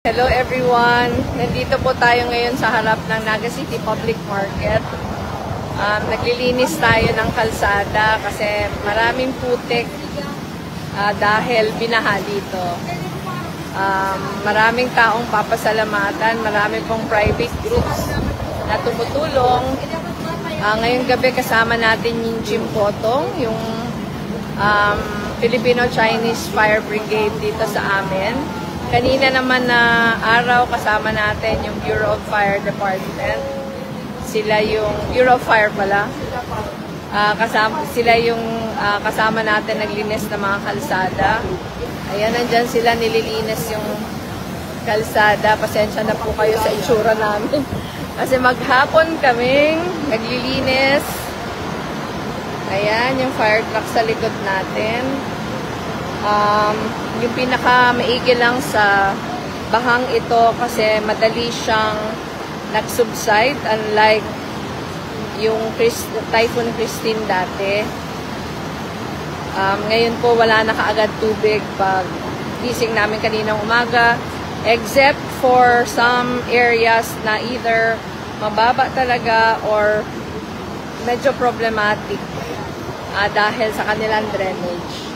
Hello everyone! Nandito po tayo ngayon sa harap ng Naga City Public Market. Naglilinis tayo ng kalsada kasi maraming putik dahil binaha dito. Maraming taong papasalamatan, marami pong private groups na tumutulong. Ngayong gabi kasama natin yung Jim Potong, yung Filipino-Chinese Fire Brigade dito sa amin. Kanina naman na araw kasama natin yung Bureau of Fire Department. Sila yung Bureau of Fire pala. Sila yung kasama natin naglinis ng mga kalsada. Ayan, nandyan sila nililinis yung kalsada. Pasensya na po kayo sa itsura namin. Kasi maghapon kaming naglilinis. Ayan, yung fire truck sa likod natin. Yung pinaka-maigi lang sa bahang ito kasi madali siyang nag-subside unlike yung Typhoon Christine dati. Ngayon po wala na kaagad tubig pag gising namin kaninang umaga except for some areas na either mababa talaga or medyo problematic dahil sa kanilang drainage.